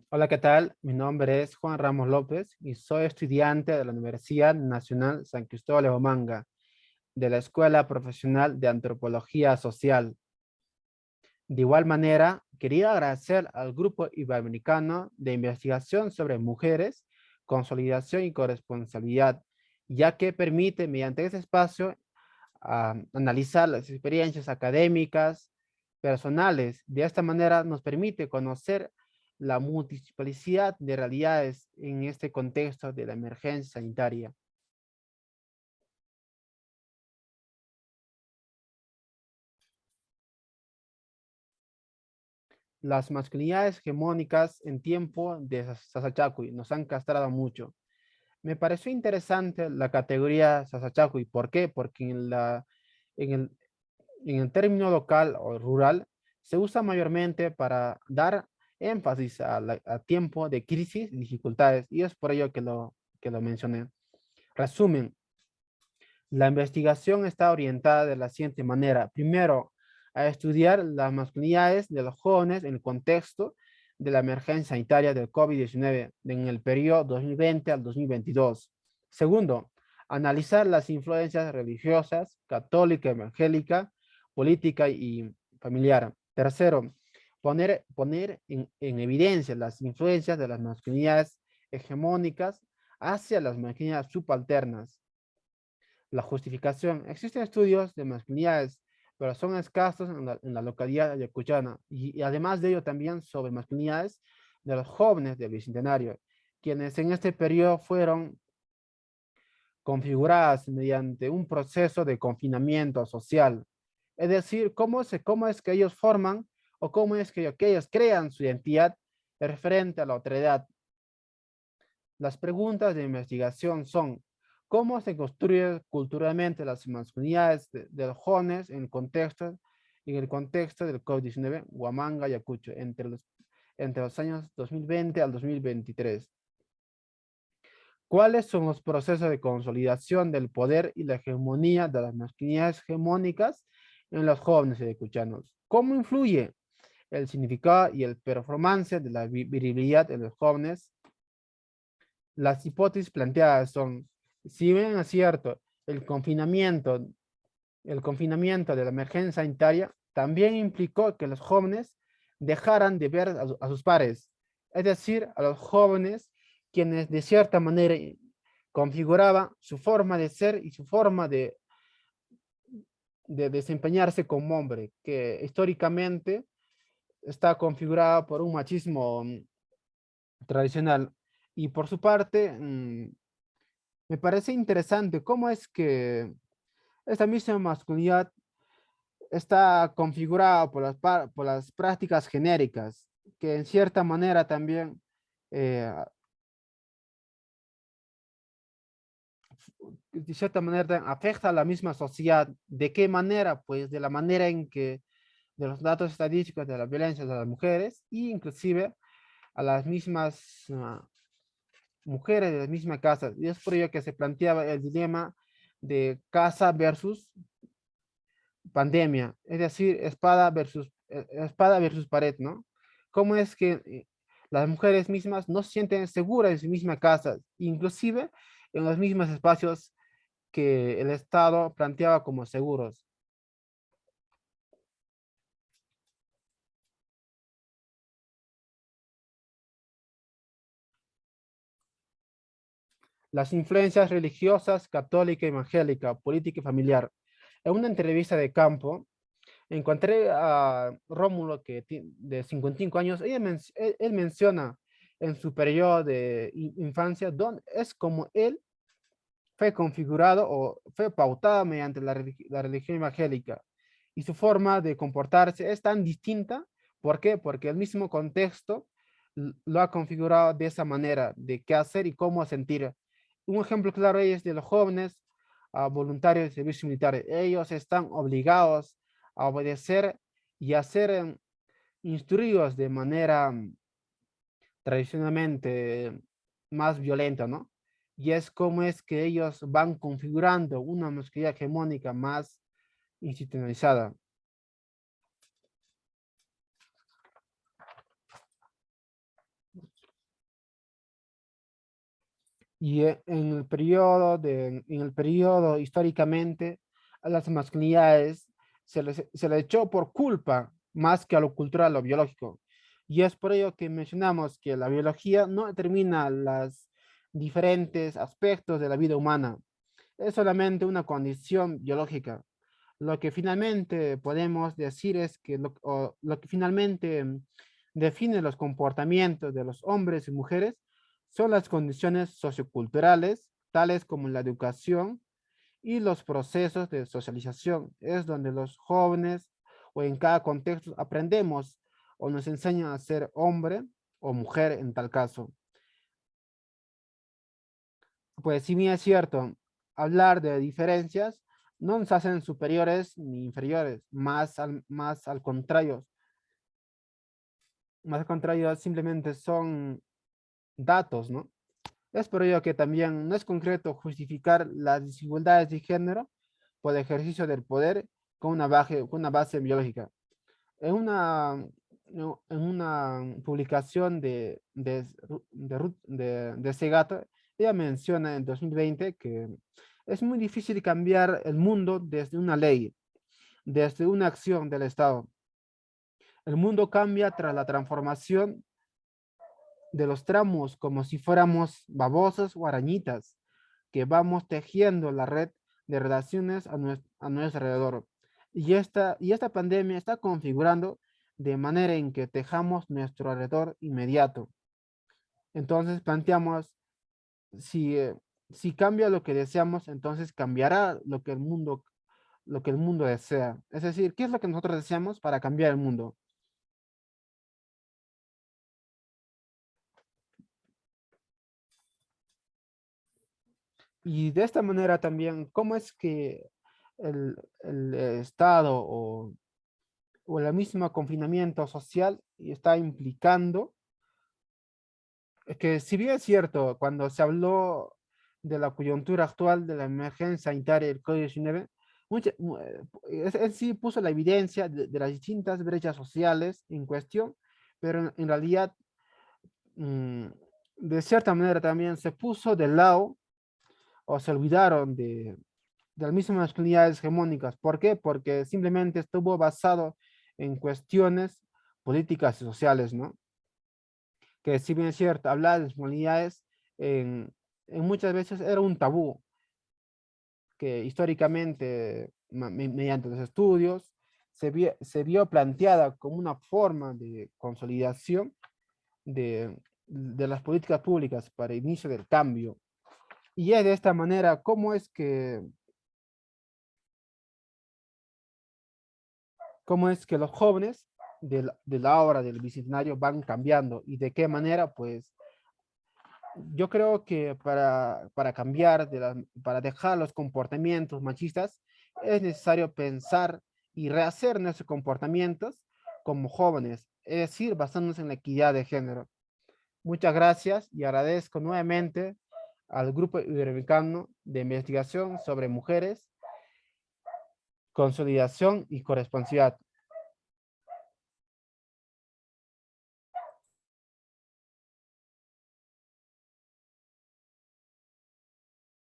Hola, ¿qué tal? Mi nombre es Juan Ramos López y soy estudiante de la Universidad Nacional San Cristóbal de Huamanga, de la Escuela Profesional de Antropología Social. De igual manera, quería agradecer al Grupo Iberoamericano de Investigación sobre Mujeres, Consolidación y Corresponsabilidad, ya que permite, mediante este espacio, analizar las experiencias académicas, personales. De esta manera nos permite conocer la multiplicidad de realidades en este contexto de la emergencia sanitaria. Las masculinidades hegemónicas en tiempo de Sasachakui nos han castrado mucho. Me pareció interesante la categoría Sasachakui. ¿Por qué? Porque en el, en el término local o rural se usa mayormente para dar énfasis a tiempo de crisis y dificultades, y es por ello que lo mencioné. Resumen, la investigación está orientada de la siguiente manera. Primero, a estudiar las masculinidades de los jóvenes en el contexto de la emergencia sanitaria del COVID-19 en el periodo 2020 al 2022. Segundo, analizar las influencias religiosas, católica, evangélica, política y familiar. Tercero, poner en evidencia las influencias de las masculinidades hegemónicas hacia las masculinidades subalternas. La justificación. Existen estudios de masculinidades, pero son escasos en la localidad ayacuchana. Y además de ello también sobre masculinidades de los jóvenes del Bicentenario, quienes en este periodo fueron configuradas mediante un proceso de confinamiento social. Es decir, cómo es que ellos forman o cómo es que ellos crean su identidad referente a la otredad. Las preguntas de investigación son: ¿cómo se construyen culturalmente las masculinidades de los jóvenes en el contexto del COVID-19, Huamanga y Ayacucho, entre los años 2020 al 2023? ¿Cuáles son los procesos de consolidación del poder y la hegemonía de las masculinidades hegemónicas en los jóvenes ayacuchanos? ¿Cómo influye el significado y el performance de la virilidad en los jóvenes? Las hipótesis planteadas son: si bien es cierto, el confinamiento de la emergencia sanitaria también implicó que los jóvenes dejaran de ver a sus pares, es decir, a los jóvenes quienes de cierta manera configuraban su forma de ser y su forma de desempeñarse como hombre, que históricamente está configurada por un machismo tradicional. Y por su parte, me parece interesante cómo es que esta misma masculinidad está configurada por las prácticas genéricas, que en cierta manera también, eh, de cierta manera afecta a la misma sociedad. ¿De qué manera? Pues de la manera en que, de los datos estadísticos de la violencia de las mujeres, e inclusive a las mismas mujeres de la misma casa. Y es por ello que se planteaba el dilema de casa versus pandemia, es decir, espada versus pared, ¿no? ¿Cómo es que las mujeres mismas no se sienten seguras en su misma casa, inclusive en los mismos espacios que el Estado planteaba como seguros? Las influencias religiosas, católica, evangélica, política y familiar. En una entrevista de campo, encontré a Rómulo, de 55 años. Él menciona en su periodo de infancia, donde es como él fue configurado o fue pautada mediante la religión evangélica. Y su forma de comportarse es tan distinta. ¿Por qué? Porque el mismo contexto lo ha configurado de esa manera, de qué hacer y cómo sentir. Un ejemplo claro es de los jóvenes voluntarios de servicio militar. Ellos están obligados a obedecer y a ser instruidos de manera tradicionalmente más violenta, ¿no? Y es como es que ellos van configurando una masculinidad hegemónica más institucionalizada. Y en el periodo históricamente a las masculinidades se les echó por culpa más que a lo cultural, lo biológico. Y es por ello que mencionamos que la biología no determina los diferentes aspectos de la vida humana, es solamente una condición biológica. Lo que finalmente podemos decir es que lo que finalmente define los comportamientos de los hombres y mujeres son las condiciones socioculturales, tales como la educación y los procesos de socialización. Es donde los jóvenes o en cada contexto aprendemos o nos enseñan a ser hombre o mujer en tal caso. Pues si bien es cierto, hablar de diferencias no nos hacen superiores ni inferiores, más al contrario, simplemente son datos, ¿no? Es por ello que también no es concreto justificar las desigualdades de género por el ejercicio del poder con una base biológica. En una, no, en una publicación de Segato, ella menciona en 2020 que es muy difícil cambiar el mundo desde una ley, desde una acción del Estado. El mundo cambia tras la transformación de los tramos como si fuéramos babosos o arañitas que vamos tejiendo la red de relaciones a nuestro alrededor. Y esta pandemia está configurando de manera en que tejamos nuestro alrededor inmediato. Entonces planteamos, si, si cambia lo que deseamos, entonces cambiará lo que el mundo desea. Es decir, ¿qué es lo que nosotros deseamos para cambiar el mundo? Y de esta manera también, ¿cómo es que el Estado o el mismo confinamiento social está implicando que, si bien es cierto, cuando se habló de la coyuntura actual de la emergencia sanitaria del COVID-19, él sí puso la evidencia de las distintas brechas sociales en cuestión, pero en realidad, mm, de cierta manera también se puso de lado o se olvidaron de las mismas masculinidades hegemónicas. ¿Por qué? Porque simplemente estuvo basado en cuestiones políticas y sociales, ¿no? Que si bien es cierto, hablar de masculinidades en muchas veces era un tabú, que históricamente, mediante los estudios, se vio planteada como una forma de consolidación de las políticas públicas para el inicio del cambio. Y es de esta manera, cómo es que los jóvenes de la hora del bicentenario van cambiando y de qué manera, pues yo creo que para cambiar, para dejar los comportamientos machistas, es necesario pensar y rehacer nuestros comportamientos como jóvenes, es decir, basándonos en la equidad de género. Muchas gracias y agradezco nuevamente al Grupo Iberoamericano de Investigación sobre Mujeres, Consolidación y Corresponsabilidad.